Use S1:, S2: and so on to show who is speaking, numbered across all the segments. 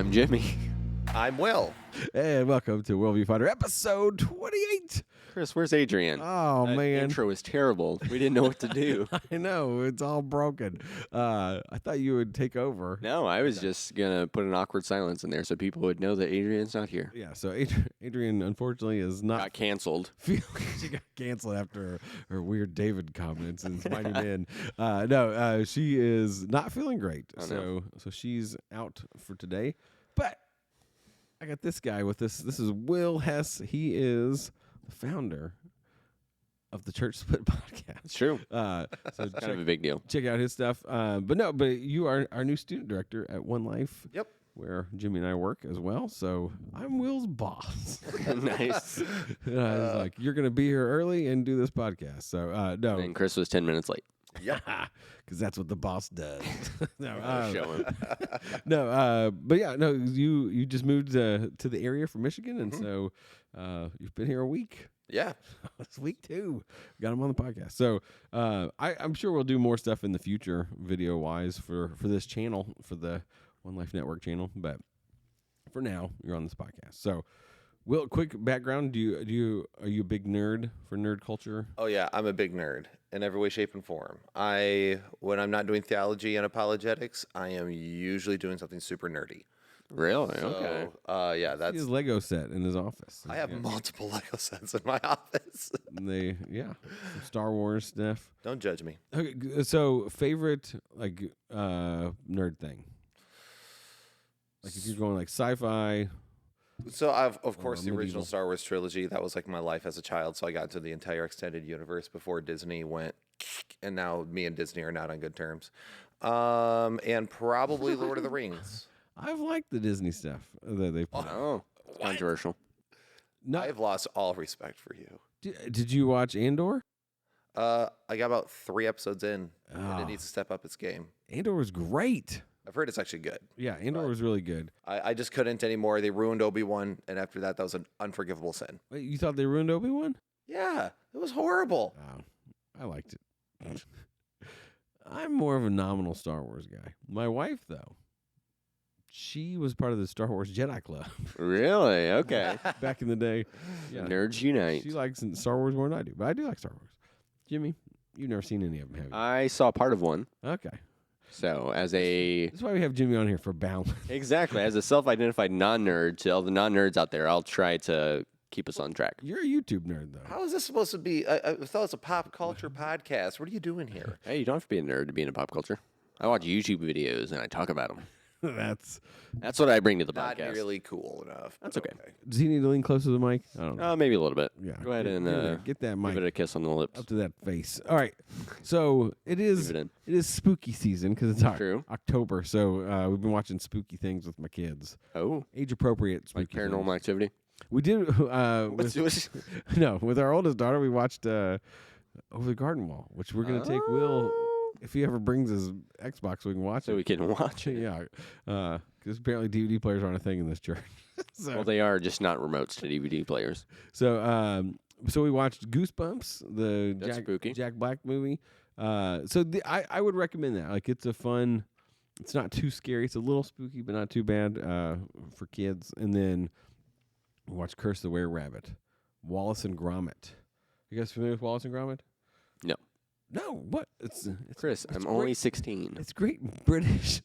S1: I'm Jimmy.
S2: I'm Will.
S3: And welcome to WorldView Finder, episode 28.
S1: Chris, where's Adrienne?
S3: Oh,
S1: That
S3: man.
S1: intro was terrible. We didn't know what to do.
S3: I know, it's all broken. I thought you would take over.
S1: No, I was just going to put an awkward silence in there so people would know that Adrienne's not here.
S3: Yeah, so Adrienne, unfortunately, is not
S1: Got canceled.
S3: feeling. She got canceled after her weird David comments and Mighty Men. She is not feeling great.
S1: Oh, no.
S3: So she's out for today. But I got this guy with this. This is Will Hess. He is the founder of the Church Split podcast.
S1: It's true.
S3: So
S1: Kind of a big deal.
S3: check out his stuff. But you are our new student director at One Life.
S2: Yep.
S3: Where Jimmy and I work as well. So I'm Will's boss.
S1: Nice.
S3: And I was like, you're going to be here early and do this podcast. So, no.
S1: And Chris was 10 minutes late.
S2: Yep.
S3: Because that's what the boss does.
S1: Show him.
S3: But yeah, no, you just moved to the area from Michigan. And so you've been here a week.
S2: Yeah.
S3: It's week 2. Got him on the podcast. So I'm sure we'll do more stuff in the future, video wise, for this channel, for the One Life Network channel. But for now, you're on this podcast. So, Will, quick background: are you a big nerd for nerd culture?
S2: Oh yeah, I'm a big nerd in every way, shape, and form. When I'm not doing theology and apologetics, I am usually doing something super nerdy.
S1: Really?
S2: So,
S1: Okay.
S2: yeah,
S3: He
S2: that's.
S3: has his Lego set in his office.
S2: I have multiple Lego sets in my office.
S3: Some Star Wars stuff.
S2: Don't judge me.
S3: Okay, so favorite nerd thing. Like if you're going like sci-fi.
S2: So of course, the
S3: medieval.
S2: original Star Wars trilogy. That was like my life as a child. So I got into the entire extended universe before Disney went, and now me and Disney are not on good terms. And probably Lord of the Rings.
S3: I've liked the Disney stuff that they put out.
S1: Oh, controversial.
S2: I've lost all respect for you.
S3: Did you watch Andor?
S2: I got about 3 episodes in, and
S3: Oh.
S2: it needs to step up its game.
S3: Andor was great.
S2: I've heard it's actually good.
S3: Yeah, Andor was really good.
S2: I just couldn't anymore. They ruined Obi-Wan, and after that, that was an unforgivable sin.
S3: Wait, you thought they ruined Obi-Wan?
S2: Yeah, it was horrible.
S3: Oh, I liked it. I'm more of a nominal Star Wars guy. My wife, though, she was part of the Star Wars Jedi Club
S1: Really? Okay.
S3: back in the day.
S1: Nerds unite.
S3: She likes Star Wars more than I do, but I do like Star Wars. Jimmy, you've never seen any of them, have you?
S1: I saw part of one.
S3: Okay.
S1: So as a
S3: That's why we have Jimmy on here, for balance.
S1: exactly as a self-identified non-nerd to all the non-nerds out there, I'll try to keep us on track.
S3: You're a YouTube nerd, though.
S2: How is this supposed to be? I thought it was a pop culture podcast. What are you doing here?
S1: Hey, you don't have to be a nerd to be into pop culture. I watch YouTube videos and I talk about them. That's what I bring to the
S2: Not
S1: podcast.
S2: really cool enough.
S1: That's okay.
S3: Does he need to lean closer to the mic? I don't know.
S1: Maybe a little bit.
S3: Yeah.
S1: Go ahead and
S3: get that mic
S1: give it a kiss on the lips.
S3: up to that face. All right. So it is.
S1: Leave it in.
S3: It is spooky season because it's
S1: True.
S3: October. So we've been watching spooky things with my kids.
S1: Oh,
S3: Age appropriate
S1: like
S3: spooky
S1: paranormal
S3: things.
S1: activity.
S3: We did.
S1: What's-
S3: With our oldest daughter, we watched Over the Garden Wall, which we're gonna take Will if he ever brings his Xbox, so we can watch
S1: so
S3: it.
S1: we can watch it.
S3: Yeah, because apparently DVD players aren't a thing in this church.
S1: Well, they are just not remotes to DVD players.
S3: So we watched Goosebumps, the
S1: That's spooky.
S3: Jack Black movie. I would recommend that. Like, it's a fun. It's not too scary. It's a little spooky, but not too bad for kids. And then we watched Curse of the Were-Rabbit, Wallace and Gromit. You guys familiar with Wallace and Gromit?
S1: No.
S3: No. What? It's
S1: Chris,
S3: it's
S1: I'm only
S3: great.
S1: 16.
S3: It's great British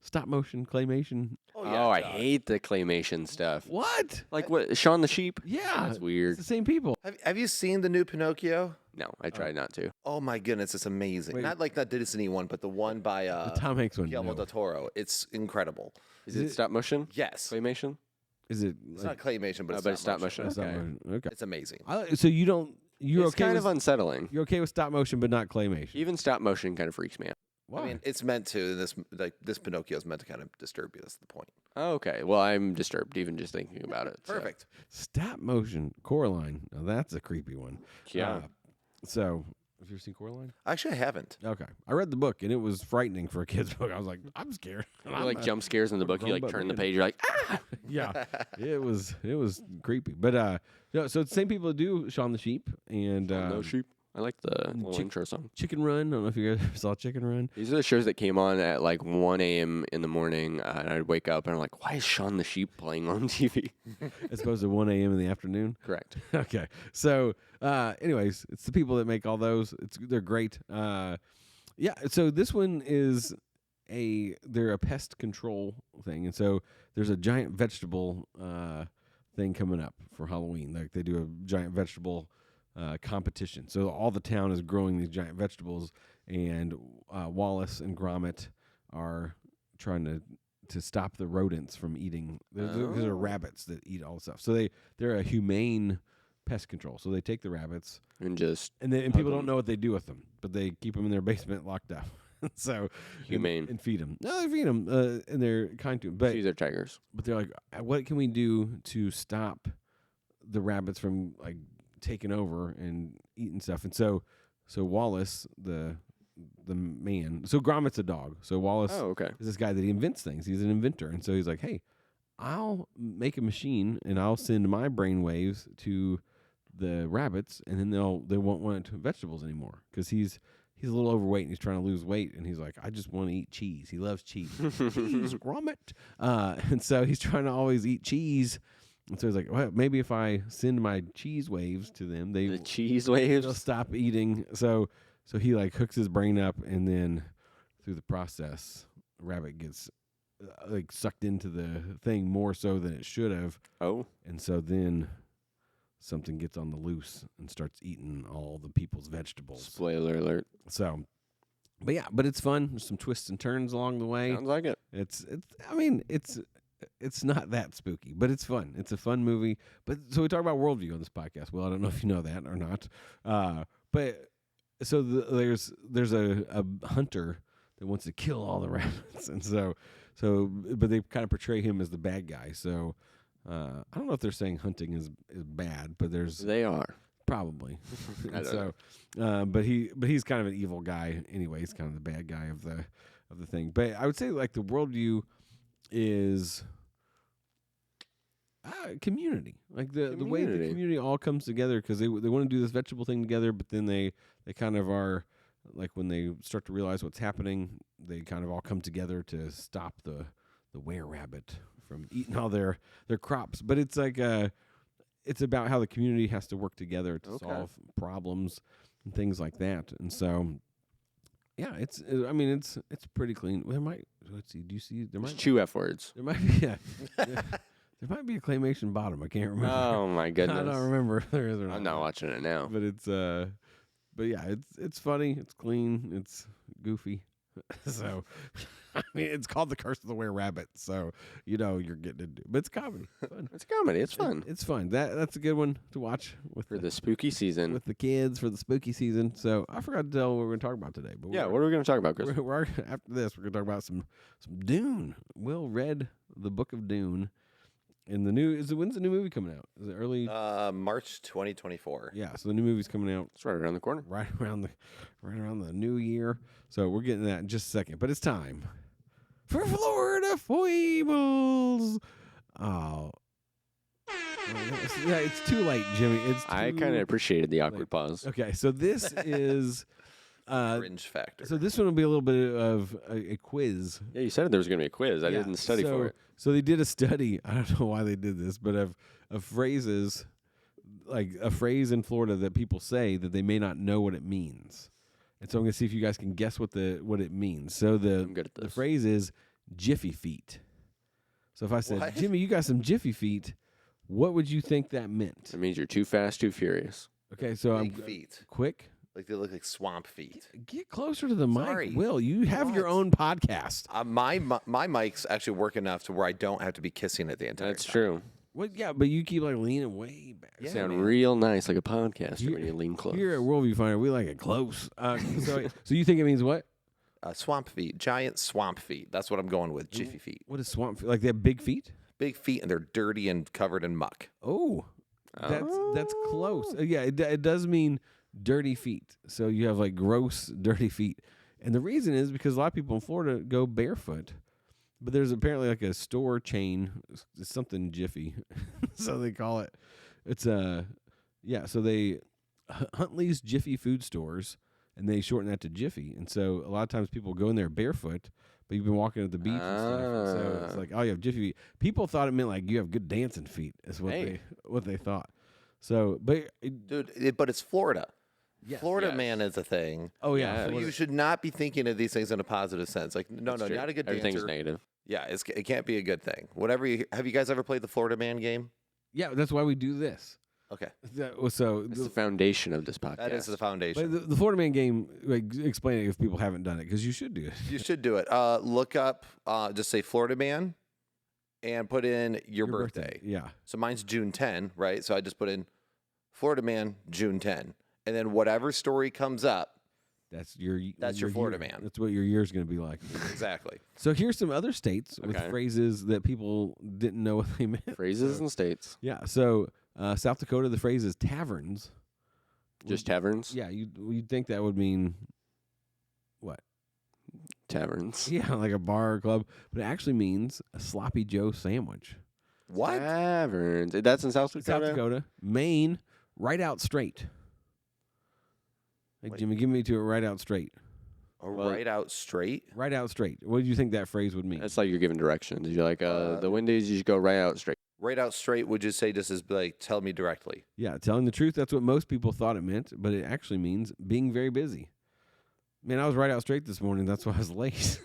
S3: stop motion claymation.
S1: Oh, I hate the claymation stuff.
S3: What?
S1: Like what? Shaun the Sheep?
S3: Yeah,
S1: That's weird.
S3: It's the same people.
S2: Have you seen the new Pinocchio?
S1: No, I tried not to.
S2: Oh my goodness, it's amazing.
S3: Wait.
S2: Not like that Disney one, but the one by
S3: The Tom Hanks one.
S2: Guillermo
S3: No.
S2: del Toro. It's incredible.
S1: Is it stop motion?
S2: Yes,
S1: Claymation?
S3: Is it?
S2: it's not claymation, but it's
S1: stop motion.
S3: Stop
S1: Okay.
S3: motion. Okay.
S2: It's amazing.
S3: So you don't. You're
S1: It's
S3: okay
S1: kind
S3: with
S1: of unsettling.
S3: you're okay with stop motion, but not claymation.
S1: Even stop motion kind of freaks me out.
S3: Why?
S2: I mean, it's meant to. This Pinocchio is meant to kind of disturb you. That's the point.
S1: Oh, okay. Well, I'm disturbed even just thinking about it. so.
S2: Perfect.
S3: stop motion Coraline. Now that's a creepy one.
S1: Yeah.
S3: So have you ever seen Coraline?
S2: Actually, I haven't.
S3: Okay. I read the book and it was frightening for a kid's book. I was like, I'm scared.
S1: You like jump scares in the book. You
S3: grown
S1: like turn the
S3: man.
S1: page. You're like, ah.
S3: Yeah, it was creepy. But so it's the same people that do Shaun the Sheep and
S1: No sheep. I like the little intro song.
S3: Chicken Run. I don't know if you guys saw Chicken Run.
S1: These are the shows that came on at like 1 a.m. in the morning, and I'd wake up and I'm like, why is Shaun the Sheep playing on TV?
S3: As opposed to 1 a.m. in the afternoon.
S1: Correct.
S3: Okay. So, anyways, it's the people that make all those. They're great. Yeah. So this one is they're a pest control thing, and so there's a giant vegetable thing coming up for Halloween. Like they do a giant vegetable competition. So all the town is growing these giant vegetables, and Wallace and Gromit are trying to stop the rodents from eating. These are rabbits that eat all the stuff. So they're a humane pest control. So they take the rabbits
S1: and
S3: people don't know what they do with them, but they keep them in their basement locked up. So
S1: humane
S3: and feed them. No, they feed them, and they're kind to them. But
S1: these are tigers.
S3: But they're like, what can we do to stop the rabbits from like taking over and eating stuff? And so Wallace, the man, so Gromit's a dog. So Wallace is this guy that he invents things. He's an inventor. And so he's like, hey, I'll make a machine and I'll send my brain waves to the rabbits, and then they won't want vegetables anymore because he's a little overweight and he's trying to lose weight, and he's like, I just want to eat cheese. He loves cheese. Cheese, Gromit. And so he's trying to always eat cheese. And so he's like, well, maybe if I send my cheese waves to them,
S1: the cheese waves,
S3: they'll stop eating. So he like hooks his brain up, and then through the process, rabbit gets like sucked into the thing more so than it should have.
S1: Oh,
S3: and so then something gets on the loose and starts eating all the people's vegetables.
S1: Spoiler alert.
S3: So, but it's fun. There's some twists and turns along the way.
S1: Sounds like it.
S3: It's not that spooky, but it's fun. It's a fun movie. But so we talk about WorldView on this podcast. Well, I don't know if you know that or not. But so there's a hunter that wants to kill all the rabbits, and but they kind of portray him as the bad guy. So I don't know if they're saying hunting is bad, but
S1: they are
S3: probably.
S1: I don't know.
S3: But he's kind of an evil guy anyway. He's kind of the bad guy of the thing. But I would say like the WorldView is community. Like the way the community all comes together because they want to do this vegetable thing together, but then they kind of are like when they start to realize what's happening, they kind of all come together to stop the were-rabbit from eating all their crops. But it's like it's about how the community has to work together to solve problems and things like that. And so yeah, it's pretty clean. Let's see. Do you see there might
S1: two F words.
S3: There might be there might be a claymation bottom. I can't remember.
S1: Oh my goodness.
S3: I don't remember if there is or not.
S1: I'm not watching it now.
S3: But it's funny, it's clean, it's goofy. So I mean, it's called The Curse of the Were-Rabbit, so you're getting into it. But it's comedy. Fun.
S1: It's comedy. It's fun.
S3: It's fun. That's a good one to watch
S1: for the spooky season.
S3: With the kids for the spooky season. So I forgot to tell what we're going to talk about today. But
S1: what are we going to talk about, Chris?
S3: After this, we're going to talk about some Dune. Will read the book of Dune. And when's the new movie coming out? Is it early?
S2: March 2024.
S3: Yeah, so the new movie's coming out.
S1: It's right around the corner.
S3: Right around the new year. So we're getting that in just a second. But it's time for Florida Foibles. Oh. Yeah, it's too late, Jimmy.
S1: I kind of appreciated the awkward pause.
S3: Okay, so this is
S2: fringe factor.
S3: So this one will be a little bit of a quiz.
S1: Yeah, you said there was going to be a quiz. I didn't study for it.
S3: So they did a study. I don't know why they did this, but of phrases, like a phrase in Florida that people say that they may not know what it means. And so I'm going to see if you guys can guess what it means. So
S1: I'm good at this.
S3: The phrase is Jiffy Feet. So if I said,
S2: What?
S3: Jimmy, you got some Jiffy Feet, what would you think that meant?
S1: It means you're too fast, too furious.
S3: Okay, so
S2: Big feet.
S3: Quick.
S2: Like they look like swamp feet.
S3: Get closer to the
S2: Sorry.
S3: mic, Will. You have your
S2: What?
S3: own podcast.
S2: My mic's actually work enough to where I don't have to be kissing it the entire
S1: That's
S2: time.
S1: true.
S3: Well, yeah, but you keep like leaning way back.
S1: You sound real nice, like a podcaster when you lean close.
S3: Here at WorldView Finder, we like it close. So you think it means what?
S2: Swamp feet, giant swamp feet. That's what I'm going with. Jiffy feet.
S3: What is swamp feet? Like they have big feet?
S2: Big feet, and they're dirty and covered in muck.
S3: Oh, that's close. Yeah, it does mean dirty feet. So you have like gross, dirty feet. And the reason is because a lot of people in Florida go barefoot. But there's apparently like a store chain, it's something Jiffy. So they call it. It's so Huntley's Jiffy food stores, and they shorten that to Jiffy. And so a lot of times people go in there barefoot, but you've been walking at the beach and stuff. And so it's like, oh, you have Jiffy feet. People thought it meant like you have good dancing feet. Is what they thought. So, but
S2: but it's Florida.
S3: Yes.
S2: Florida man is a thing.
S3: Oh yeah,
S2: So you should not be thinking of these things in a positive sense. Like, no,
S1: That's true.
S2: not a good
S1: Everything's
S2: dancer.
S1: negative.
S2: Yeah, it can't be a good thing. Have you guys ever played the Florida man game?
S3: yeah. That's why we do this.
S2: Okay,
S3: So
S1: That's the foundation of this podcast.
S2: that is the foundation.
S3: but the Florida Man game, like, explain it if people haven't done it, because you should do it.
S2: You should do it. Look up, just say Florida man, and put in your birthday.
S3: Yeah.
S2: So mine's June 10, right? So I just put in Florida man, June 10, and then whatever story comes up,
S3: That's your
S2: Florida
S3: year.
S2: man.
S3: That's what your year's going to be like.
S2: exactly.
S3: So here's some other states with
S1: Okay.
S3: phrases that people didn't know what they meant.
S1: Phrases and states.
S3: Yeah. So South Dakota, the phrase is taverns.
S1: Just taverns?
S3: Yeah, you'd think that would mean what?
S1: Taverns.
S3: Yeah, like a bar or club, but it actually means a sloppy Joe sandwich.
S2: What?
S1: Taverns. That's in South Dakota?
S3: South Dakota, Maine, right out straight. Hey,
S2: Wait.
S3: Jimmy, give me to it right out straight.
S1: Well-
S2: Right out straight?
S3: Right out straight. What do you think that phrase would mean?
S1: That's like you're giving directions. You're like, the Wendy's, you should go right out straight.
S2: Right out straight would just say this is like, tell me directly.
S3: Yeah, telling the truth. That's what most people thought it meant, but it actually means being very busy. Man, I was right out straight this morning. That's why I was late.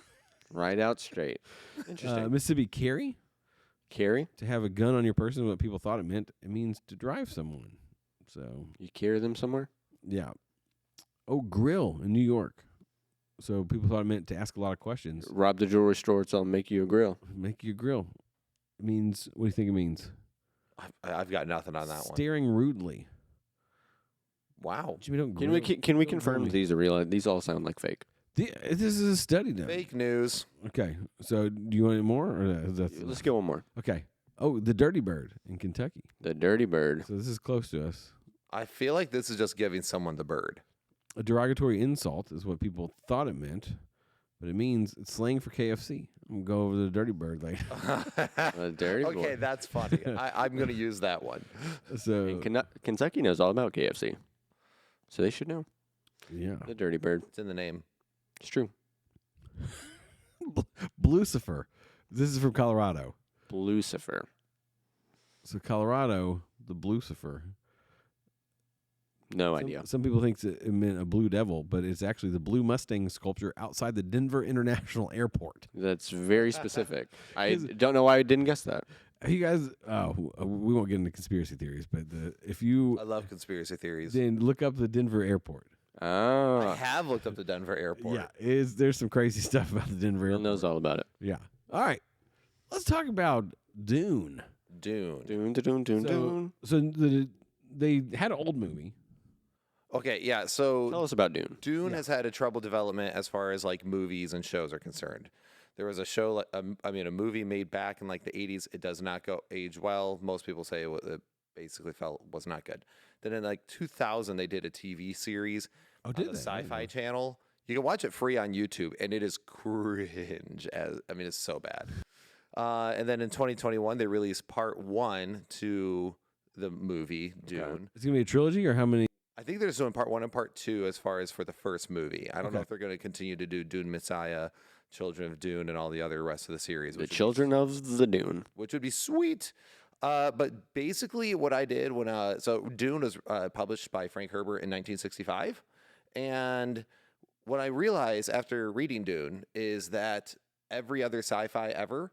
S1: Right out straight. Interesting.
S3: Mississippi, carry.
S1: Carry?
S3: To have a gun on your person, what people thought it meant, it means to drive someone. So,
S1: You carry them somewhere?
S3: yeah. Oh, grill in New York. So people thought it meant to ask a lot of questions.
S1: Rob the jewelry store, so I'll make you a grill.
S3: Make you a grill. It means, what do you think it means?
S2: I've got nothing on that one.
S3: Staring rudely.
S2: Wow.
S3: Jimmy, don't
S1: Can we
S3: grill.
S1: can we
S3: Don't
S1: confirm
S3: grill me.
S1: these are real? These all sound like fake.
S3: This is a study done.
S2: Fake news.
S3: Okay. So do you want any more? Or that's
S1: Let's get one more.
S3: Okay. Oh, the Dirty Bird in Kentucky.
S1: The dirty bird.
S3: So this is close to us.
S2: I feel like this is just giving someone the bird.
S3: A derogatory insult is what people thought it meant, but it means it's slang for KFC. I'm gonna go over to the Dirty Bird later.
S1: The dirty
S2: Okay,
S1: boy.
S2: that's funny. I'm going to use that one.
S3: So
S1: And Kentucky knows all about KFC, so they should know.
S3: yeah,
S1: The dirty bird.
S2: It's in the name.
S1: It's true.
S3: Blucifer. This is from Colorado.
S1: Lucifer.
S3: So Colorado, the Blucifer.
S1: No idea.
S3: Some people think it meant a blue devil, but it's actually the blue Mustang sculpture outside the Denver International Airport.
S1: That's very specific. I
S3: Is-
S1: don't know why I didn't guess that.
S3: You guys, we won't get into conspiracy theories, but if you
S2: I love conspiracy theories.
S3: then look up the Denver Airport.
S2: I
S1: Oh,
S2: have looked up the Denver airport.
S3: Yeah, there's some crazy stuff about the Denver
S1: Bill
S3: Airport.
S1: knows all about it.
S3: Yeah. All right. Let's talk about Dune.
S2: Dune.
S1: Dune, dune, dune, dune.
S3: So they had an old movie.
S2: Okay, yeah. So
S1: Tell us about Dune.
S2: Dune has had a trouble development as far as like movies and shows are concerned. There was a show, a movie made back in like the 80s. It does not age well. Most people say it basically was not good. Then in like 2000, they did a TV series on the Sci-Fi Channel. You can watch it free on YouTube, and it is cringe. It's so bad. And then in 2021, they released part 1 to the movie Dune.
S1: Okay.
S3: It's gonna be a trilogy, or how many?
S2: I think they're just doing part 1 and part 2 as far as for the first movie. I don't know
S3: Okay.
S2: if they're going to continue to do Dune Messiah, Children of Dune, and all the other rest of the series.
S1: The Children of the Dune.
S2: Which would be sweet. But basically, what I did so Dune was published by Frank Herbert in 1965, and what I realized after reading Dune is that every other sci-fi ever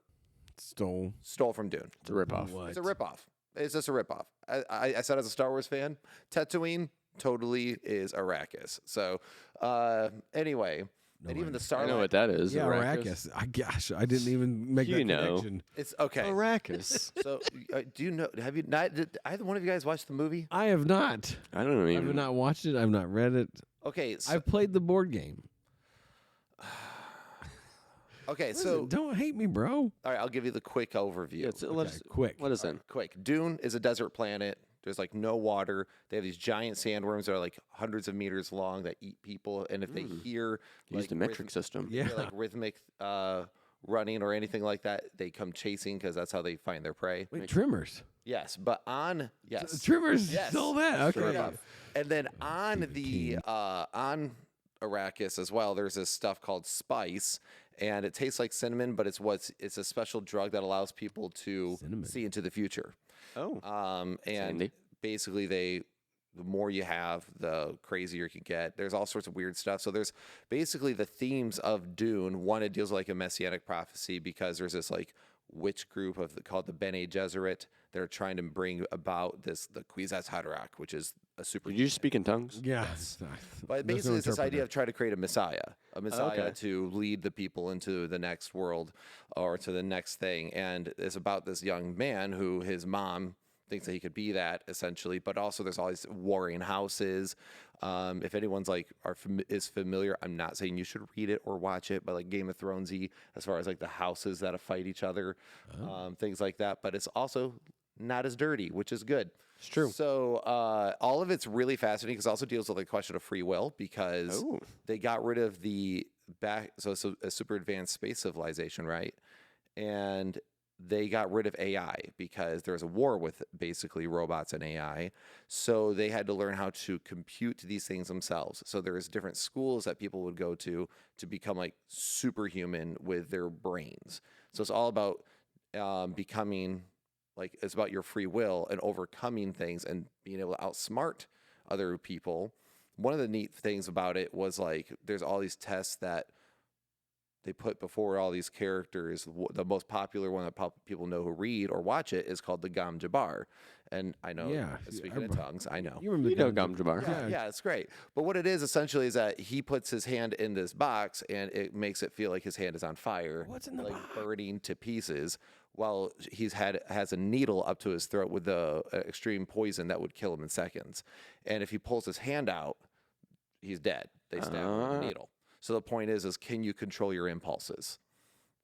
S3: Stole.
S2: stole from Dune.
S1: It's a ripoff.
S3: What?
S2: It's a ripoff. It's just a ripoff. I said as a Star Wars fan, Tatooine totally is Arrakis. So anyway, and even the
S1: I
S2: Starlight.
S1: know what that is.
S3: Yeah,
S1: Arrakis.
S3: Gosh, I didn't even make
S1: You
S3: that
S1: know.
S3: connection.
S2: It's okay.
S1: Arrakis.
S2: So do you know? Have you not? Did either one of you guys watch the movie?
S3: I have not.
S1: I don't
S3: I
S1: even.
S3: have not watched it. I've not read it.
S2: Okay. So,
S3: I've played the board game.
S2: okay.
S3: Listen,
S2: So
S3: don't hate me, bro.
S2: all right, I'll give you the quick overview.
S1: Yeah, let
S3: Okay,
S1: us,
S3: quick.
S1: What is then?
S2: Quick. Dune is a desert planet. There's like no water. They have these giant sandworms that are like hundreds of meters long that eat people. And if they hear
S1: Use
S2: like
S1: the metric system.
S3: Yeah.
S2: like rhythmic running or anything like that. They come chasing because that's how they find their prey.
S3: Wait, Trimmers.
S2: Yes, but on yes,
S3: Trimmers.
S2: Yes.
S3: Stole that. Okay.
S2: Straight up. And then on
S3: Stephen
S2: the
S3: King.
S2: on Arrakis as well, there's this stuff called spice, and it tastes like cinnamon, but it's a special drug that allows people to
S3: Cinnamon.
S2: see into the future.
S1: Oh.
S2: And
S1: handy.
S2: basically the more you have, the crazier you can get. There's all sorts of weird stuff. So there's basically the themes of Dune. One, it deals with like a messianic prophecy because there's this like witch group called the Bene Gesserit. They're trying to bring about the Kwisatz Haderach, which is a super.
S1: Did you speak in tongues?
S3: Yeah.
S2: But
S3: There's
S2: basically,
S3: no
S2: it's this idea of trying to create a Messiah
S1: okay.
S2: to lead the people into the next world or to the next thing. And it's about this young man who his mom thinks that he could be that essentially, but also there's all these warring houses. If anyone's like is familiar, I'm not saying you should read it or watch it, but like Game of Thronesy, as far as like the houses that fight each other, things like that. But it's also not as dirty, which is good.
S1: It's true.
S2: So all of it's really fascinating because it also deals with the question of free will because they got rid of the so it's a super advanced space civilization, right? And they got rid of AI because there was a war with basically robots and AI. So they had to learn how to compute these things themselves. So there's different schools that people would go to become like superhuman with their brains. So it's all about becoming like, it's about your free will and overcoming things and being able to outsmart other people. One of the neat things about it was like, there's all these tests that they put before all these characters. The most popular one that people know who read or watch it is called the Gam Jabbar. And I know, speaking in tongues, I know.
S3: You remember
S1: You know Gam Jabbar.
S2: Yeah, it's great. But what it is essentially is that he puts his hand in this box and it makes it feel like his hand is on fire.
S3: What's in the
S2: like
S3: box?
S2: burning to pieces while has a needle up to his throat with the extreme poison that would kill him in seconds. And if he pulls his hand out, he's dead. They stab him with the needle. So the point is can you control your impulses?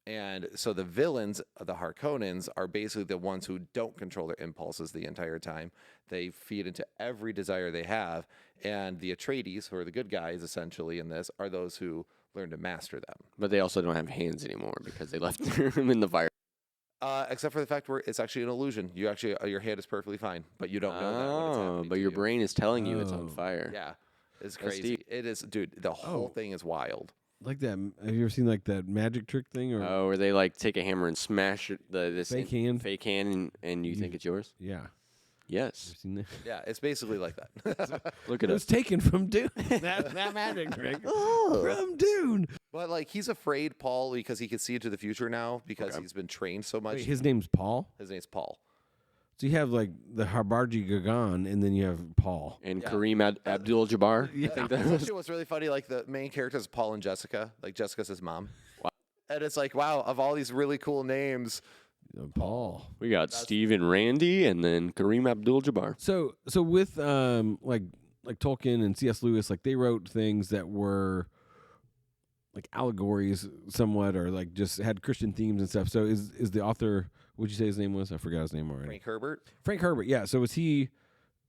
S2: And so the villains, the Harkonnens, are basically the ones who don't control their impulses the entire time. They feed into every desire they have. And the Atreides, who are the good guys essentially in this, are those who learn to master them.
S1: But they also don't have hands anymore because they left them in the fire.
S2: Except for the fact where it's actually an illusion. You actually, your hand is perfectly fine, but you don't know that when it's happening
S1: but
S2: to
S1: your
S2: you.
S1: brain is telling you it's on
S3: Oh.
S1: fire.
S2: Yeah, it's
S1: That's
S2: crazy.
S1: deep.
S2: It is, dude. The whole thing is wild.
S3: Like that. Have you ever seen like that magic trick thing? Or
S1: Oh, where they like take a hammer and smash this
S3: Fake hand?
S1: fake hand, and you think it's yours?
S3: yeah.
S1: Yes.
S3: You've seen that?
S2: Yeah, it's basically like that.
S1: Look
S3: It
S1: at
S3: was
S1: us.
S3: taken from Dune. that magic trick from Dune.
S2: But like, he's afraid, Paul, because he can see into the future now because he's been trained so much.
S3: Wait, his name's Paul.
S2: His name's Paul.
S3: So you have like the Harbarji Gagan, and then you have Paul.
S1: And
S2: Yeah.
S1: Kareem Abdul-Jabbar. I think that
S2: That's
S1: was.
S2: actually what's really funny. Like the main character is Paul and Jessica. Like Jessica's his mom. Wow. And it's like, wow, of all these really cool names.
S3: Paul.
S1: We got Steve and Randy, and then Kareem Abdul-Jabbar.
S3: So with like Tolkien and C.S. Lewis, like they wrote things that were like allegories somewhat, or like just had Christian themes and stuff. So is the author? What'd you say his name was? I forgot his name already.
S2: Frank Herbert.
S3: Frank Herbert. Yeah. So was he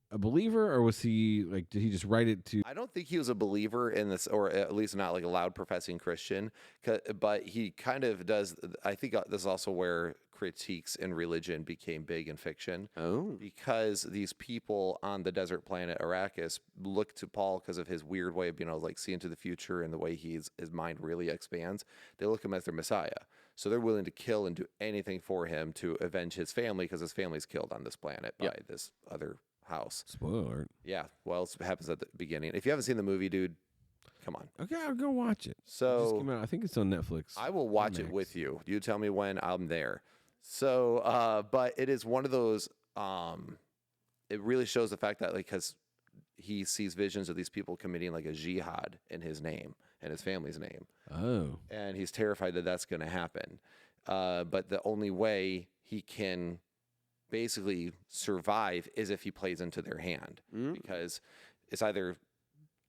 S3: a believer, or was he like? Did he just write it to?
S2: I don't think he was a believer in this, or at least not like a loud professing Christian. But he kind of does. I think this is also where critiques in religion became big in fiction.
S1: Oh.
S2: Because these people on the desert planet Arrakis look to Paul because of his weird way of being able to like see into the future and the way his mind really expands. They look at him as their Messiah. So they're willing to kill and do anything for him to avenge his family because his family's killed on this planet by this other house.
S3: Spoiler alert.
S2: Yeah. Well, it happens at the beginning. If you haven't seen the movie, dude, come on.
S3: Okay, I'll go watch it. It just
S2: So
S3: came out. I think it's on Netflix.
S2: I will watch it
S3: Max.
S2: with you. You tell me when I'm there. So, but it is one of those, it really shows the fact that like, cause he sees visions of these people committing like a jihad in his name and his family's name.
S3: Oh.
S2: And he's terrified that that's going to happen. But the only way he can basically survive is if he plays into their hand, because it's either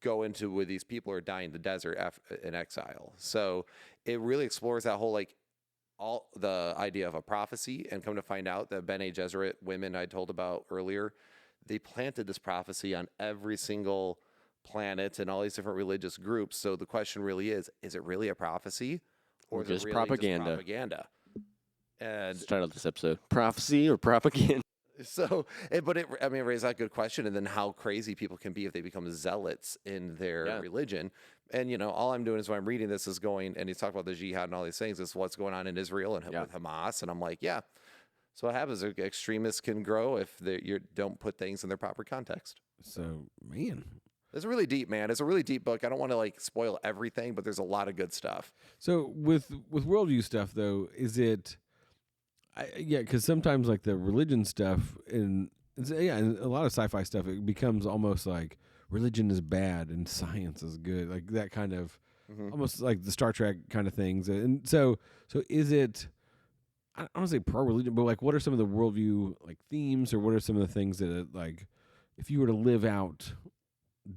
S2: go into with these people or die in the desert in exile. So it really explores that whole like all the idea of a prophecy, and come to find out that Bene Gesserit women I told about earlier, they planted this prophecy on every single planet and all these different religious groups. So the question really is it really a prophecy, or is it
S1: just
S2: really
S1: propaganda.
S2: Just propaganda? And
S1: Let's title this episode Prophecy or Propaganda.
S2: so, I mean, it raises that good question. And then how crazy people can be if they become zealots in their religion. And, you know, all I'm doing is when I'm reading this is going, and he's talking about the jihad and all these things, is what's going on in Israel and with Hamas. And I'm like, yeah. So what happens is extremists can grow if you don't put things in their proper context.
S3: So, man.
S2: It's really deep, man. It's a really deep book. I don't want to like spoil everything, but there's a lot of good stuff.
S3: So with worldview stuff though, is it? Because sometimes like the religion stuff and and a lot of sci-fi stuff, it becomes almost like religion is bad and science is good, like that kind of almost like the Star Trek kind of things. And so is it? I don't want to say pro religion, but like, what are some of the worldview like themes, or what are some of the things that like, if you were to live out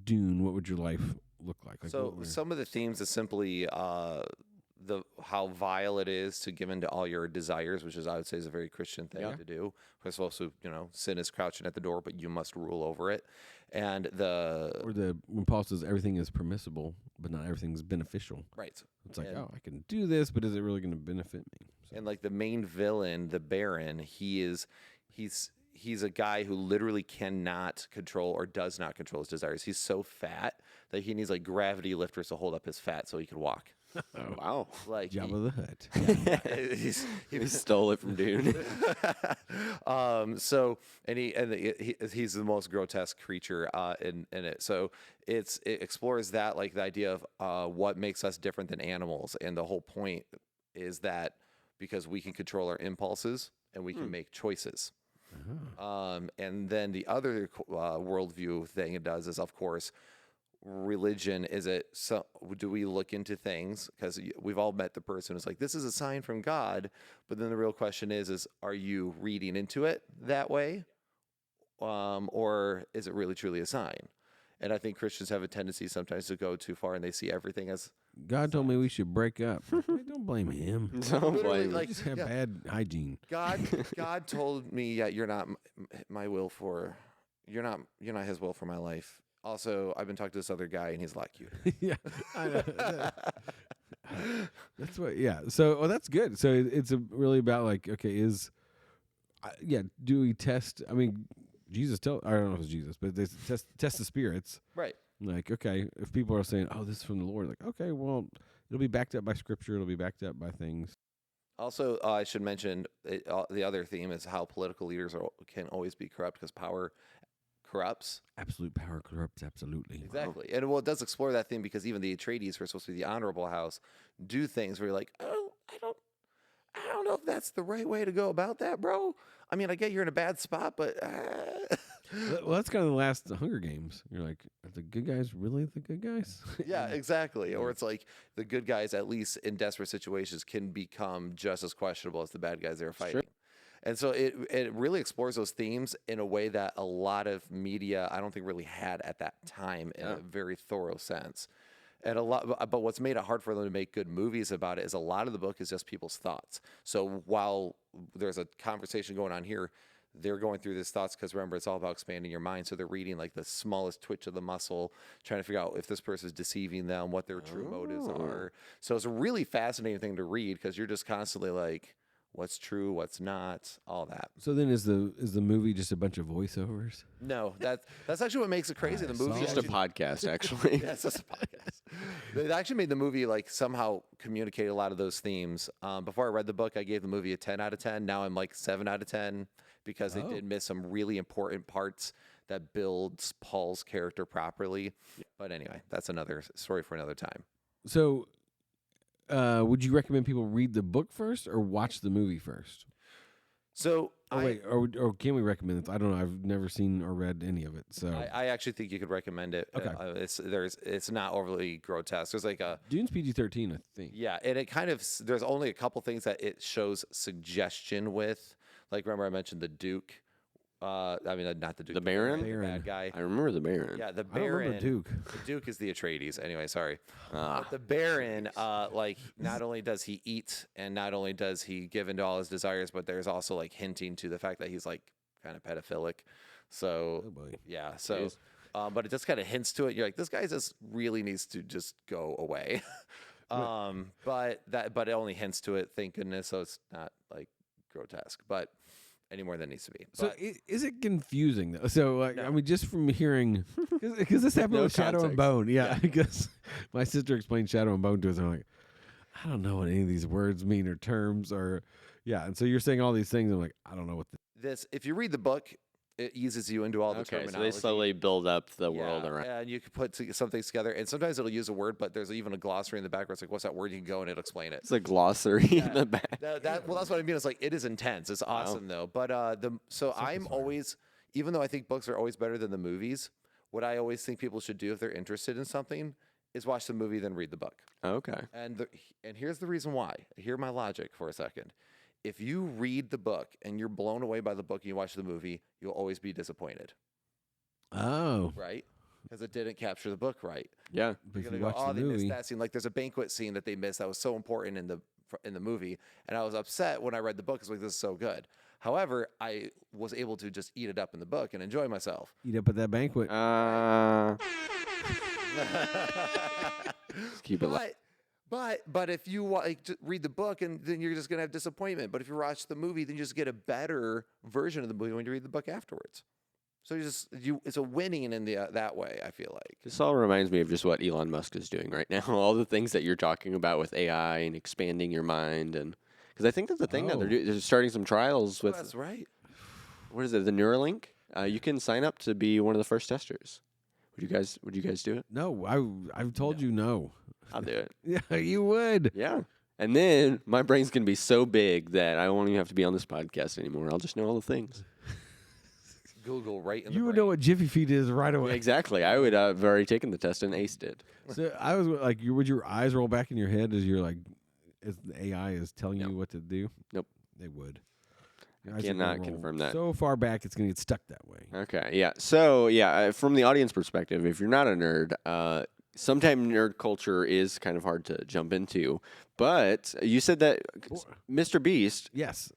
S3: Dune, what would your life look like?
S2: So some of the themes is simply how vile it is to give in to all your desires, which is I would say is a very Christian thing to do. We're supposed to, you know, sin is crouching at the door, but you must rule over it. And
S3: when Paul says everything is permissible, but not everything's beneficial.
S2: Right.
S3: It's like, I can do this, but is it really going to benefit me? So.
S2: And like the main villain, the Baron, he's a guy who literally cannot control or does not control his desires. He's so fat that he needs like gravity lifters to hold up his fat so he can walk.
S1: Oh, wow.
S2: Like
S3: Jabba the Hutt.
S1: He stole it from Dune.
S2: He's the most grotesque creature in it. So it explores that, like the idea of what makes us different than animals, and the whole point is that because we can control our impulses and we can make choices. And then the other worldview thing it does is, of course, religion. Do we look into things? Because we've all met the person who's like, this is a sign from God. But then the real question is are you reading into it that way? Or is it really truly a sign? And I think Christians have a tendency sometimes to go too far and they see everything as
S3: God told me we should break up. Don't blame him.
S1: Don't blame him.
S3: You just have bad hygiene.
S2: God told me, you're not my will for, you're not his will for my life. Also, I've been talking to this other guy and he's like you.
S3: Yeah, I know. That's what. Yeah. So, that's good. So it's really about like, okay, do we test? I mean, I don't know if it's Jesus, but they test the spirits.
S2: Right.
S3: Like, okay, if people are saying, "Oh, this is from the Lord," like, okay, well, it'll be backed up by Scripture. It'll be backed up by things.
S2: Also, I should mention the other theme is how political leaders can always be corrupt because power corrupts.
S3: Absolute power corrupts. Absolutely.
S2: Exactly. Wow. And it does explore that theme because even the Atreides, who are supposed to be the honorable house, do things where you're like, oh, I don't know if that's the right way to go about that, bro. I mean, I get you're in a bad spot, but
S3: well, that's kind of the last Hunger Games. You're like, are the good guys really the good guys?
S2: Yeah, exactly. Or it's like the good guys, at least in desperate situations, can become just as questionable as the bad guys they're fighting. Sure. And so it really explores those themes in a way that a lot of media, I don't think, really had at that time in a very thorough sense. And but what's made it hard for them to make good movies about it is a lot of the book is just people's thoughts. So while there's a conversation going on here, they're going through these thoughts because remember, it's all about expanding your mind. So they're reading like the smallest twitch of the muscle, trying to figure out if this person is deceiving them, what their true motives are. So it's a really fascinating thing to read because you're just constantly like, what's true, what's not, all that.
S3: So then is the movie just a bunch of voiceovers?
S2: No, that's actually what makes it crazy. The movie
S1: just a podcast, actually.
S2: Yeah, it's just a podcast. They actually made the movie like somehow communicate a lot of those themes. Before I read the book, I gave the movie a 10 out of 10. Now I'm like 7 out of 10 because they did miss some really important parts that builds Paul's character properly. But anyway, that's another story for another time.
S3: So would you recommend people read the book first or watch the movie first?
S2: So
S3: or can we recommend it? I don't know. I've never seen or read any of it. So
S2: I actually think you could recommend it.
S3: Okay.
S2: It's not overly grotesque. There's like
S3: Dune's PG-13, I think.
S2: Yeah, and it kind of there's only a couple things that it shows suggestion with. Like remember I mentioned the Duke. I mean, not the Duke.
S1: The Baron?
S2: The bad guy.
S1: I remember the Baron.
S2: Yeah, the
S3: I don't
S2: Baron.
S3: remember Duke.
S2: The Duke is the Atreides. Anyway, sorry. But the Baron, like, not only does he eat and not only does he give into all his desires, but there's also like hinting to the fact that he's like kind of pedophilic. So, yeah. So, but it just kind of hints to it. You're like, this guy just really needs to just go away. But it only hints to it, thank goodness, so it's not like grotesque, but any more than it needs to be.
S3: So
S2: But
S3: is it confusing though? So like,
S2: No.
S3: I mean, just from hearing, because this happened
S1: No
S3: with Shadow and
S1: context.
S3: Bone. Yeah,
S2: Yeah.
S3: because my sister explained Shadow and Bone to us, and I'm like, I don't know what any of these words mean or terms or, yeah. And so you're saying all these things. I'm like, I don't know what.
S2: if you read the book, it eases you into all the
S1: Okay, so
S2: terminology.
S1: they slowly build up the world around.
S2: And you can put something together, and sometimes it'll use a word, but there's even a glossary in the back where it's like, what's that word? You can go and it'll explain it.
S1: It's a glossary in the back.
S2: Well, that's what I mean. It's like, it is intense. It's awesome though. But I'm always, even though I think books are always better than the movies, what I always think people should do if they're interested in something is watch the movie, then read the book.
S1: Okay.
S2: And here's the reason why. Hear my logic for a second. If you read the book and you're blown away by the book and you watch the movie, you'll always be disappointed,
S3: Oh,
S2: right? Because it didn't capture the book right.
S1: Yeah.
S3: but if
S2: You're
S3: you
S2: gonna go,
S3: watch
S2: oh,
S3: the
S2: they
S3: movie,
S2: missed that scene. Like there's a banquet scene that they missed that was so important in the movie, and I was upset when I read the book. It's like, this is so good. However, I was able to just eat it up in the book and enjoy myself.
S3: eat up at that banquet.
S1: Keep it light.
S2: But if you read the book, and then you're just gonna have disappointment. But if you watch the movie, then you just get a better version of the movie when you read the book afterwards. So it's a winning in that way. I feel like.
S1: This all reminds me of just what Elon Musk is doing right now. All the things that you're talking about with AI and expanding your mind, and because I think that's the thing that they're starting some trials with.
S2: That's right.
S1: What is it? The Neuralink. You can sign up to be one of the first testers. Would you guys do it?
S3: No, I've told you no.
S1: I'll do it.
S3: Yeah, you would.
S1: Yeah. And then my brain's gonna be so big that I won't even have to be on this podcast anymore. I'll just know all the things.
S2: Google right in the
S3: You would
S2: brain.
S3: know what Jiffy Feet is right away.
S1: Exactly. I would have already taken the test and aced it.
S3: So I was like, would your eyes roll back in your head as you're like, as the AI is telling
S1: No.
S3: you what to do?
S1: Nope.
S3: They would. Your
S1: I
S3: eyes are gonna
S1: cannot
S3: roll
S1: confirm that.
S3: So far back, it's going to get stuck that way.
S1: Okay. Yeah. So yeah, from the audience perspective, if you're not a nerd, sometimes nerd culture is kind of hard to jump into. But you said that Mr. Beast,
S3: Yes.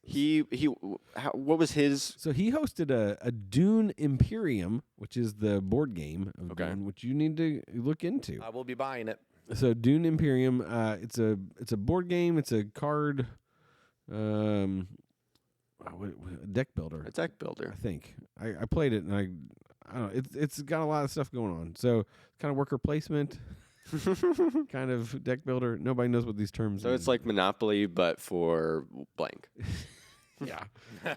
S1: what was his?
S3: So he hosted a Dune Imperium, which is the board game of
S1: Okay.
S3: Dune, which you need to look into.
S2: I will be buying it.
S3: So Dune Imperium, it's a board game. It's a card, deck builder.
S1: A deck builder.
S3: I think I played it and I don't know. It's got a lot of stuff going on. So kind of worker placement, kind of deck builder. Nobody knows what these terms.
S1: So
S3: mean.
S1: it's like Monopoly, but for blank.
S3: yeah,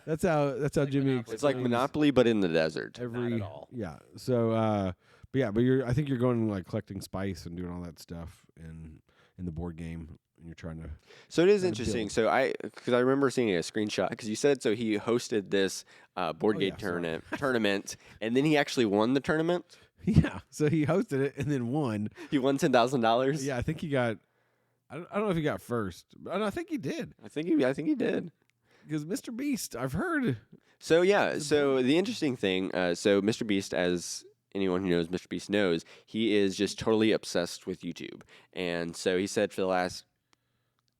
S3: that's how Jimmy.
S2: Monopoly.
S1: It's like Monopoly, but in the desert.
S3: Every
S2: at all.
S3: Yeah. So but I think you're going like collecting spice and doing all that stuff in the board game, and you're trying to.
S1: So it is
S3: Trying to
S1: interesting.
S3: build.
S1: So because I remember seeing a screenshot because you said so he hosted this board game
S3: yeah, sorry.
S1: tournament, and then he actually won the tournament.
S3: Yeah. So he hosted it and then won.
S1: He won $10,000.
S3: Yeah, I think he got. I don't know if he got first, but I think he did
S1: I think he did.
S3: because Mr. Beast. I've heard.
S1: So yeah, so the interesting thing, so Mr. Beast, as anyone who knows Mr. Beast knows, he is just totally obsessed with YouTube, and so he said for the last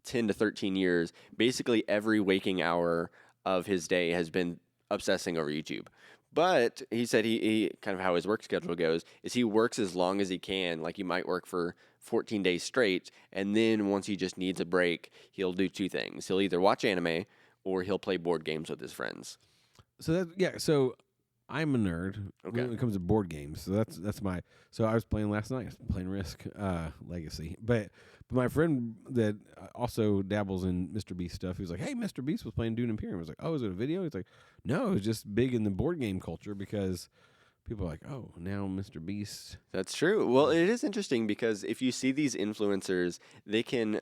S1: 10 to 13 years, basically every waking hour of his day has been obsessing over YouTube. But he said he kind of how his work schedule goes is he works as long as he can, like he might work for 14 days straight, and then once he just needs a break, he'll do two things. He'll either watch anime or he'll play board games with his friends.
S3: So So I'm a nerd
S1: Okay.
S3: when it comes to board games. So that's my. So I was playing last night. I was playing Risk Legacy, but my friend that also dabbles in Mr. Beast stuff. He was like, "Hey, Mr. Beast was playing Dune Imperium." I was like, "Oh, is it a video?" He's like, "No, it's just big in the board game culture because people are like, oh, now Mr. Beast."
S1: That's true. Well, it is interesting because if you see these influencers, they can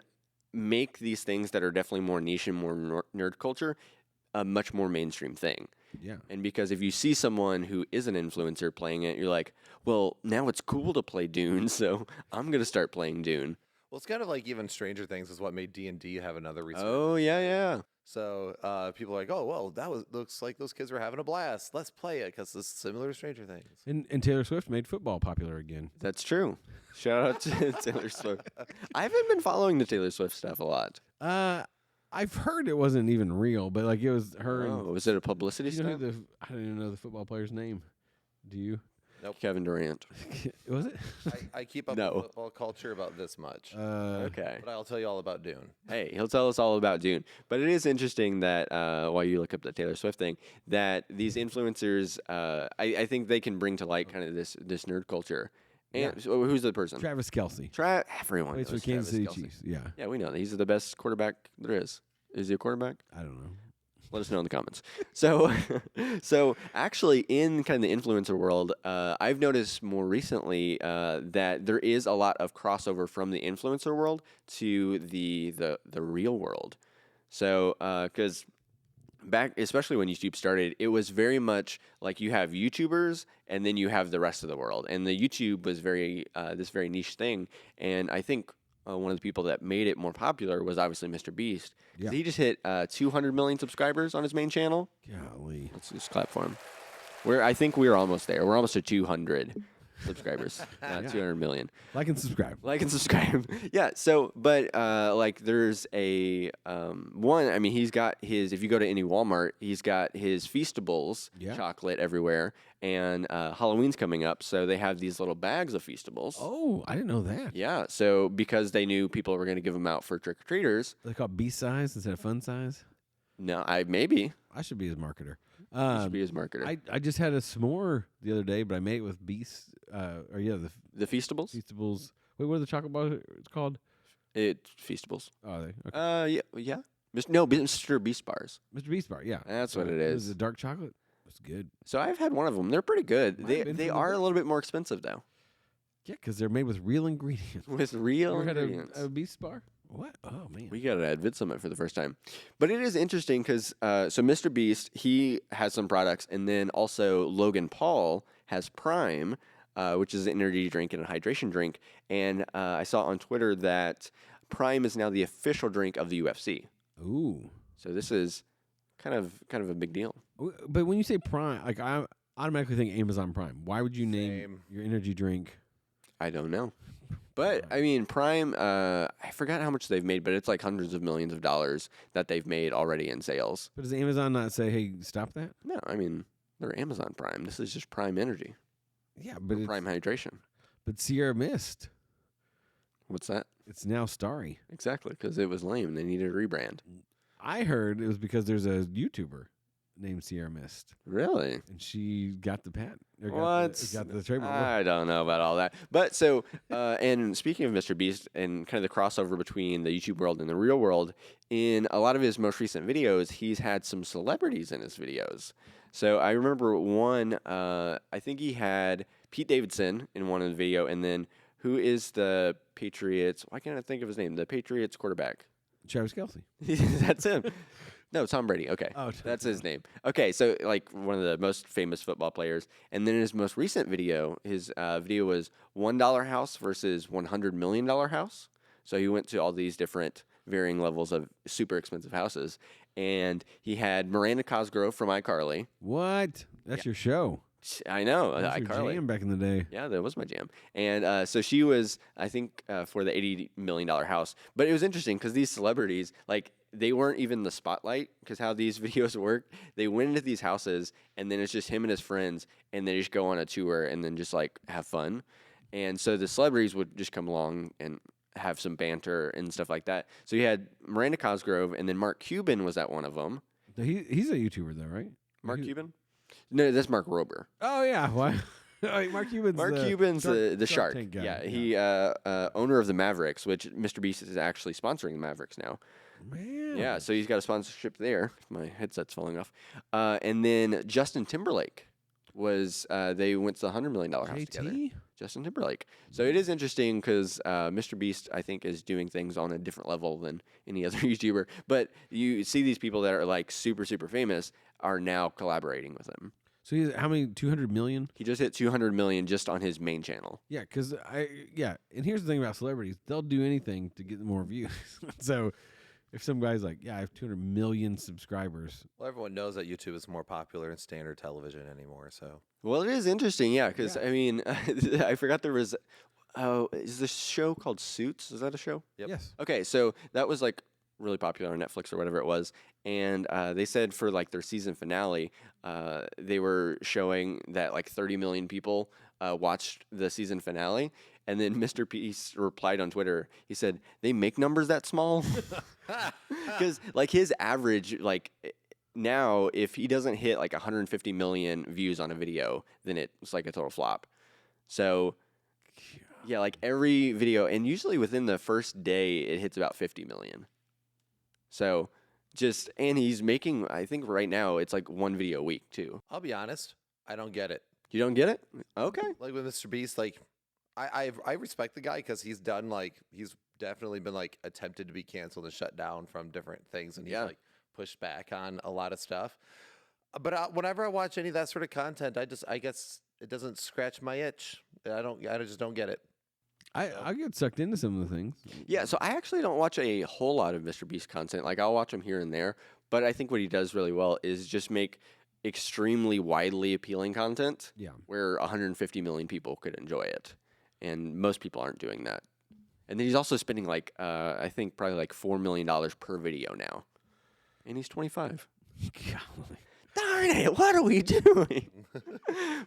S1: make these things that are definitely more niche and more nerd culture a much more mainstream thing.
S3: Yeah.
S1: And because if you see someone who is an influencer playing it, you're like, well, now it's cool to play Dune, so I'm going to start playing Dune.
S2: Well, it's kind of like even Stranger Things is what made D&D have another resurgence.
S1: Oh, yeah.
S2: So people are like, oh, well, looks like those kids were having a blast. Let's play it because it's similar to Stranger Things.
S3: And Taylor Swift made football popular again.
S1: That's true. Shout out to Taylor Swift. I haven't been following the Taylor Swift stuff a lot.
S3: I've heard it wasn't even real, but like it was her.
S1: Oh, was it a publicity
S3: You know
S1: stunt?
S3: I don't even know the football player's name. Do you?
S2: Nope.
S1: Kevin Durant.
S3: Was it?
S2: I keep up
S1: No.
S2: with football culture about this much,
S1: Okay.
S2: but I'll tell you all about Dune.
S1: Hey, he'll tell us all about Dune. But it is interesting that while you look up the Taylor Swift thing, that these influencers, I think they can bring to light kind of this nerd culture. And so who's the person?
S3: Travis Kelce.
S1: Everyone
S3: Plays for
S1: knows
S3: Kansas City
S1: Travis Kelce.
S3: Chiefs. Yeah.
S1: Yeah, we know that. He's the best quarterback there is. Is he a quarterback?
S3: I don't know.
S1: Let us know in the comments. So, so actually, in kind of the influencer world, I've noticed more recently that there is a lot of crossover from the influencer world to the real world. So, because back, especially when YouTube started, it was very much like you have YouTubers and then you have the rest of the world. And the YouTube was very this very niche thing. And I think one of the people that made it more popular was obviously Mr. Beast. 'Cause
S3: Yeah.
S1: he just hit 200 million subscribers on his main channel.
S3: Golly.
S1: Let's just clap for him. I think we're almost there. We're almost at 200 subscribers, not 200 million.
S3: Like and subscribe.
S1: Like and subscribe. Yeah. So, but like, there's a one. I mean, he's got his. If you go to any Walmart, he's got his Feastables chocolate everywhere. And Halloween's coming up, so they have these little bags of Feastables.
S3: Oh, I didn't know that.
S1: Yeah. So because they knew people were going to give them out for trick or treaters.
S3: They call it B size instead of fun size.
S1: No, maybe
S3: I should be his marketer.
S1: he should be his marketer.
S3: I just had a s'more the other day, but I made it with Beast.
S1: The Feastables.
S3: Feastables. Wait, what are the chocolate bars? It's called?
S1: It's Feastables.
S3: Oh, are they? Okay.
S1: Yeah. Mr. Beast bars.
S3: Mr. Beast bar. Yeah,
S1: That's what it
S3: Is
S1: is.
S3: it dark chocolate? It's good.
S1: So I've had one of them. They're pretty good.
S3: Might have been
S1: They
S3: from the
S1: are a
S3: Beast.
S1: little bit more expensive though,
S3: Yeah, because they're made with real ingredients.
S1: with
S3: You
S1: real
S3: ever had
S1: ingredients.
S3: a Beast bar? What? Oh man.
S1: We got it at VidSummit for the first time. But it is interesting because so Mr. Beast, he has some products, and then also Logan Paul has Prime, which is an energy drink and a hydration drink. And I saw on Twitter that Prime is now the official drink of the UFC.
S3: Ooh.
S1: So this is kind of a big deal.
S3: But when you say Prime, like I automatically think Amazon Prime. Why would you name
S2: Same.
S3: your energy drink?
S1: I don't know. But I mean, Prime, I forgot how much they've made, but it's like hundreds of millions of dollars that they've made already in sales.
S3: But does Amazon not say, "Hey, stop that"?
S1: No, I mean, they're Amazon Prime. This is just Prime Energy,
S3: Yeah, but it's,
S1: Prime Hydration.
S3: but Sierra Mist.
S1: What's that?
S3: It's now Starry.
S1: Exactly, because it was lame. They needed a rebrand.
S3: I heard it was because there's a YouTuber named Sierra Mist,
S1: Really?
S3: and she got the patent. Or
S1: What?
S3: Got the trademark.
S1: I don't know about all that. But so, and speaking of Mr. Beast and kind of the crossover between the YouTube world and the real world, in a lot of his most recent videos, he's had some celebrities in his videos. So I remember one, I think he had Pete Davidson in one of the video, and then who is the Patriots? Why can't I think of his name? The Patriots quarterback.
S3: Travis Kelce.
S1: That's him. No, Tom Brady. Okay.
S3: Oh,
S1: That's his name. Okay, so like one of the most famous football players. And then in his most recent video, his video was $1 house versus $100 million house. So he went to all these different varying levels of super expensive houses. And he had Miranda Cosgrove from iCarly.
S3: What? That's your show.
S1: I know,
S3: That's your
S1: iCarly.
S3: jam back in the day.
S1: Yeah, that was my jam. And so she was, I think, for the $80 million house. But it was interesting because these celebrities, like, they weren't even the spotlight because how these videos work. They went into these houses, and then it's just him and his friends, and they just go on a tour and then just, like, have fun. And so the celebrities would just come along and have some banter and stuff like that. So you had Miranda Cosgrove, and then Mark Cuban was at one of them.
S3: He's a YouTuber though, right?
S1: Mark Cuban? No, that's Mark Rober.
S3: Oh yeah. Why? Mark Cuban's
S1: the shark.
S3: Tank guy.
S1: Yeah, he owner of the Mavericks, which Mr. Beast is actually sponsoring the Mavericks now.
S3: Man.
S1: Yeah, so he's got a sponsorship there. My headset's falling off. And then Justin Timberlake was they went to the $100 million house together.
S3: JT?
S1: Justin Timberlake. So it is interesting because Mr. Beast, I think, is doing things on a different level than any other YouTuber. But you see these people that are like super, super famous are now collaborating with him.
S3: So he's how many? 200 million?
S1: He just hit 200 million just on his main channel.
S3: Yeah, because and here's the thing about celebrities: they'll do anything to get more views. So if some guy's like, "Yeah, I have 200 million subscribers,"
S2: Well, everyone knows that YouTube is more popular in standard television anymore. So
S1: Well, it is interesting, yeah, because I mean, I forgot there was. Oh, is the show called Suits? Is that a show?
S2: Yep.
S3: yes,
S1: Okay, so that was like really popular on Netflix or whatever it was. And they said for like their season finale, they were showing that like 30 million people watched the season finale. And then Mr. Beast replied on Twitter. He said, "They make numbers that small?" Because like his average, like now, if he doesn't hit like 150 million views on a video, then it's like a total flop. So yeah, like every video, and usually within the first day, it hits about 50 million. So and he's making, I think right now, it's like one video a week too.
S2: I'll be honest, I don't get it.
S1: You don't get it? Okay.
S2: Like with Mr. Beast, like I respect the guy because he's done like he's definitely been like attempted to be canceled and shut down from different things, and he's
S1: Yeah.
S2: like pushed back on a lot of stuff. But whenever I watch any of that sort of content, I guess it doesn't scratch my itch. I just don't get it.
S3: I get sucked into some of the things.
S1: Yeah, so I actually don't watch a whole lot of Mr. Beast content. Like I'll watch him here and there, but I think what he does really well is just make extremely widely appealing content
S3: Yeah.
S1: where 150 million people could enjoy it. And most people aren't doing that. And then he's also spending like I think probably like $4 million per video now. And he's 25.
S3: Golly.
S1: Darn it, what are we doing?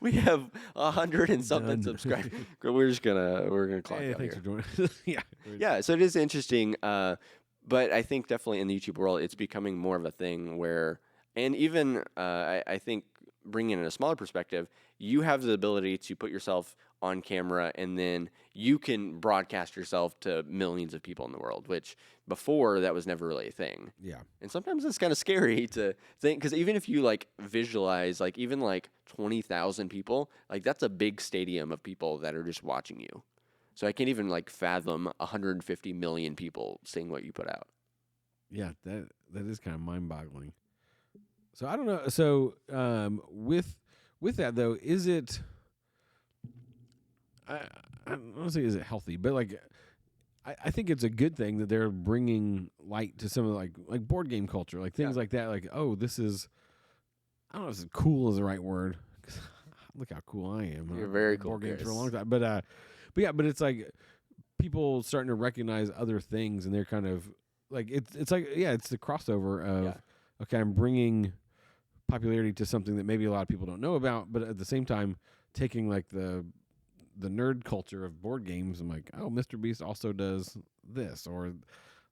S1: We have 100 and something
S3: Done.
S1: subscribers. We're gonna clock
S3: Hey,
S1: out
S3: thanks
S1: here.
S3: for joining us. Yeah.
S1: Yeah, so it is interesting, but I think definitely in the YouTube world, it's becoming more of a thing where, and even I think bringing in a smaller perspective, you have the ability to put yourself on camera and then you can broadcast yourself to millions of people in the world, which before that was never really a thing.
S3: Yeah.
S1: And sometimes it's kind of scary to think, because even if you like visualize like even like 20,000 people, like that's a big stadium of people that are just watching you. So I can't even like fathom 150 million people seeing what you put out.
S3: Yeah, that is kind of mind-boggling. So I don't know. So with that though, is it? I don't want to say is it healthy, but like I think it's a good thing that they're bringing light to some of like board game culture, like things like that. Like, oh, this is, I don't know if cool is the right word. 'Cause look how cool I am.
S1: You're
S3: I've
S1: very
S3: played
S1: cool,
S3: board games for a
S1: Chris.
S3: long time, but yeah, but it's like people starting to recognize other things, and they're kind of like it's like it's the crossover of okay, I'm bringing popularity to something that maybe a lot of people don't know about, but at the same time taking like the nerd culture of board games. I'm like, oh, Mr. Beast also does this, or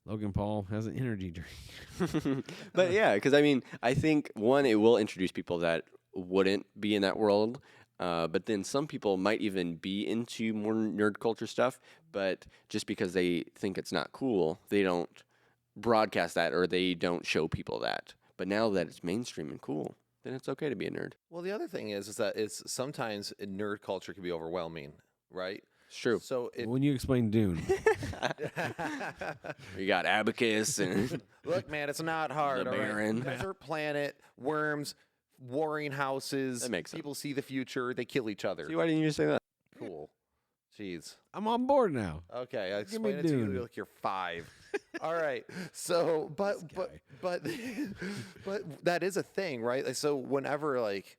S3: Logan Paul has an energy drink.
S1: But yeah, because I mean, I think one, it will introduce people that wouldn't be in that world. But then some people might even be into more nerd culture stuff, but just because they think it's not cool, they don't broadcast that or they don't show people that. But now that it's mainstream and cool, then it's okay to be a nerd.
S2: Well, the other thing is that it's sometimes nerd culture can be overwhelming, right?
S1: It's true.
S2: So if
S3: When you explain Dune,
S1: You got Abacus and
S2: look, man, it's not hard.
S1: The
S2: all right?
S1: Baron.
S2: Desert planet, worms, warring houses.
S1: That makes sense.
S2: People see the future. They kill each other.
S1: see, why didn't you just say that?
S2: Cool. Jeez.
S3: I'm on board now.
S2: Okay, I
S3: Give me
S2: explained it to you
S3: Dune.
S2: like you're 5. All right. So, but that is a thing, right? Like, so whenever like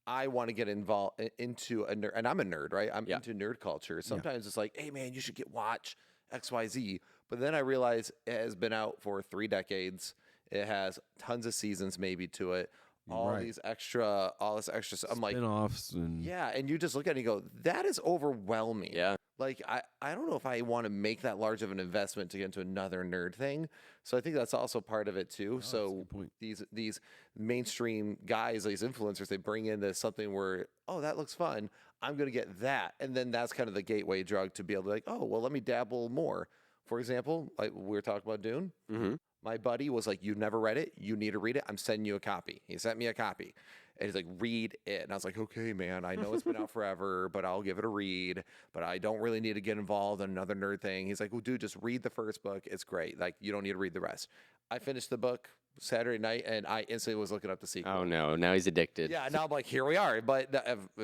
S2: I want to get involved into a nerd, and I'm a nerd, right? I'm into nerd culture. Sometimes it's like, hey man, you should watch XYZ. But then I realize it has been out for 3 decades. It has tons of seasons maybe to it. All this extra stuff. I'm like,
S3: Spin-offs and
S2: yeah, and you just look at it and you go, that is overwhelming.
S1: Yeah.
S2: Like, I don't know if I want to make that large of an investment to get into another nerd thing. So I think that's also part of it too.
S3: that's a
S2: So
S3: good point.
S2: these mainstream guys, these influencers, they bring into something where, oh, that looks fun. I'm going to get that. And then that's kind of the gateway drug to be able to like, oh, well, let me dabble more. For example, like we were talking about Dune.
S1: Mm-hmm.
S2: My buddy was like, you've never read it. You need to read it. I'm sending you a copy. He sent me a copy. And he's like, read it. And I was like, okay, man, I know it's been out forever, but I'll give it a read. But I don't really need to get involved in another nerd thing. He's like, well, dude, just read the first book. It's great. Like, you don't need to read the rest. I finished the book Saturday night, and I instantly was looking up the sequel.
S1: Oh no, now he's addicted.
S2: Yeah, now I'm like, here we are. But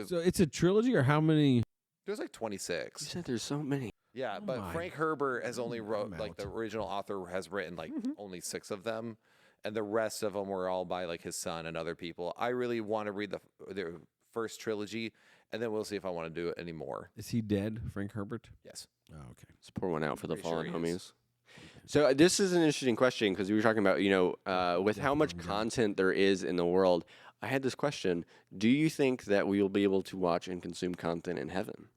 S3: So it's a trilogy, or how many?
S2: there's like
S1: You
S2: 26.
S1: said there's so many.
S2: Yeah,
S3: Oh
S2: but
S3: my.
S2: Frank Herbert has only wrote,
S3: I'm
S2: like
S3: out.
S2: the original author has written like only 6 of them. And the rest of them were all by like his son and other people. I really want to read the first trilogy, and then we'll see if I want to do it anymore.
S3: Is he dead, Frank Herbert?
S2: Yes.
S3: Oh, okay.
S1: Let's pour one out for the
S2: Pretty sure
S1: fallen
S2: he
S1: homies.
S2: is.
S1: So this is an interesting question because we were talking about, with how much
S3: Definitely, yeah.
S1: content there is in the world. I had this question: do you think that we will be able to watch and consume content in heaven?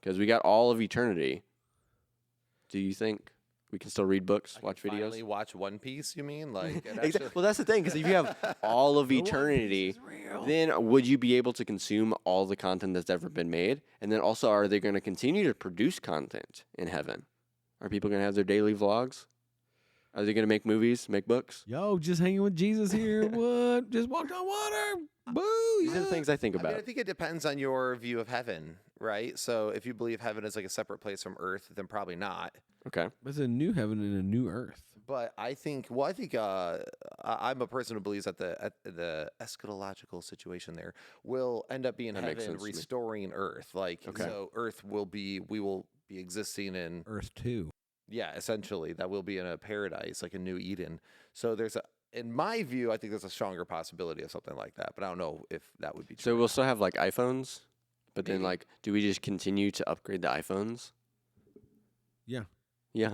S1: Because we got all of eternity. Do you think we can still read books,
S2: I can
S1: watch videos?
S2: Finally watch One Piece. You mean like? It
S1: Exa-
S2: actually-
S1: well, that's the thing, because if you have all of
S3: The One Piece
S1: eternity,
S3: is real.
S1: then would you be able to consume all the content that's ever been made? And then also, are they going to continue to produce content in heaven? Are people going to have their daily vlogs? Are they going to make movies, make books?
S3: Yo, just hanging with Jesus here. What? Just walked on water. Boo.
S1: These are the things I think
S2: I
S1: about.
S2: mean, I think it depends on your view of heaven, right? So if you believe heaven is like a separate place from earth, then probably not.
S1: Okay.
S3: It's a new heaven and a new earth.
S2: But I think, I'm a person who believes that the eschatological situation there will end up being
S1: That makes
S2: heaven
S1: sense to me.
S2: restoring Earth. Like,
S1: Okay.
S2: so we will be existing in,
S3: Earth 2.
S2: yeah, essentially that will be in a paradise, like a new Eden. So in my view, I think there's a stronger possibility of something like that. But I don't know if that would be true.
S1: So we'll still have like iPhones, but then
S2: Maybe.
S1: like, do we just continue to upgrade the iPhones?
S3: Yeah.
S1: Yeah.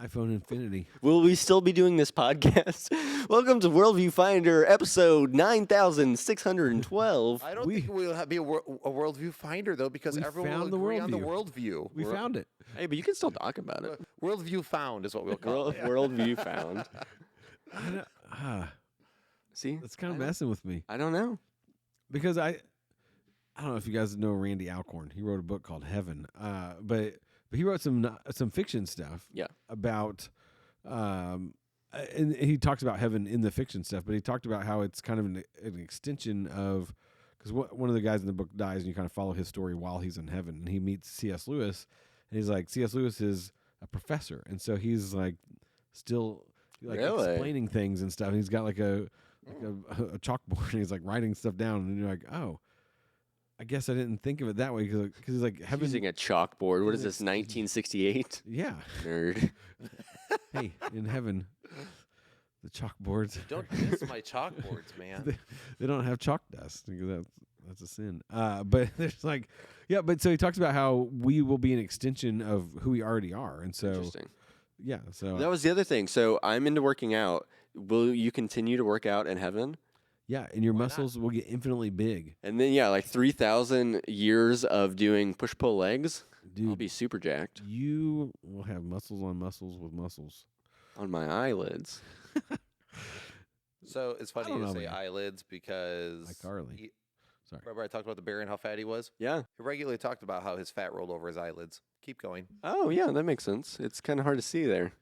S3: iPhone Infinity.
S1: Will we still be doing this podcast? Welcome to WorldView Finder, episode 9612.
S2: I don't
S3: We-
S2: think we'll be a worldview finder though, because
S3: We
S2: everyone
S3: found
S2: will
S3: the
S2: agree on the
S3: worldview.
S2: worldview.
S3: We found it.
S1: Hey, but you can still talk about it.
S2: Worldview found is what we'll call it.
S1: WorldView found. See,
S3: That's kind
S2: I
S3: of
S2: don't-
S3: messing with me
S1: I don't know.
S3: because I don't know if you guys know Randy Alcorn. He wrote a book called Heaven, but he wrote some fiction stuff.
S1: Yeah.
S3: About and he talks about heaven in the fiction stuff, but he talked about how it's kind of an extension of, because one of the guys in the book dies and you kind of follow his story while he's in heaven, and he meets C.S. Lewis, and he's like, C.S. Lewis is a professor, and so he's like still like
S1: Really?
S3: explaining things and stuff. And he's got like a chalkboard, and he's like writing stuff down, and you're like, oh, I guess I didn't think of it that way, because he's like heaven.
S1: Using a chalkboard. What is
S3: Yes.
S1: this, 1968?
S3: Yeah.
S1: Nerd.
S3: Hey, in heaven, the chalkboards.
S2: Don't diss my chalkboards, man.
S3: They don't have chalk dust, because that's a sin. But there's like, yeah. But so he talks about how we will be an extension of who we already are, and so
S1: Interesting.
S3: yeah. So
S1: That was the other thing. So I'm into working out. Will you continue to work out in heaven?
S3: yeah, and your
S2: Why not?
S3: muscles will get infinitely big,
S1: And then, yeah, like 3,000 years of doing push-pull legs. I'll
S3: dude.
S1: be super jacked
S3: You will have muscles on muscles with muscles.
S1: on my eyelids.
S2: So it's funny
S3: don't
S2: you
S3: know,
S2: say
S3: man.
S2: eyelids because
S3: Like Carly. Sorry.
S2: remember I talked about the bear and how fat he was?
S1: Yeah.
S2: He regularly talked about how his fat rolled over his eyelids. Keep going.
S1: Oh, yeah, that makes sense. It's kind of hard to see there.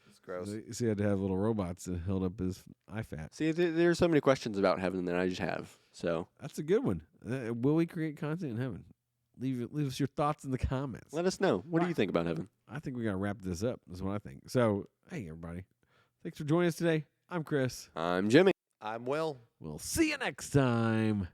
S2: It's gross.
S3: So he had to have little robots that held up his eye fat.
S1: See, there's so many questions about heaven that I just have. So
S3: That's a good one. Will we create content in heaven? Leave us your thoughts in the comments.
S1: let us know. What do you think about heaven?
S3: I think we got to wrap this up. That's what I think. So, hey, everybody. Thanks for joining us today. I'm Chris.
S1: I'm Jimmy.
S2: I'm Will.
S3: We'll see you next time.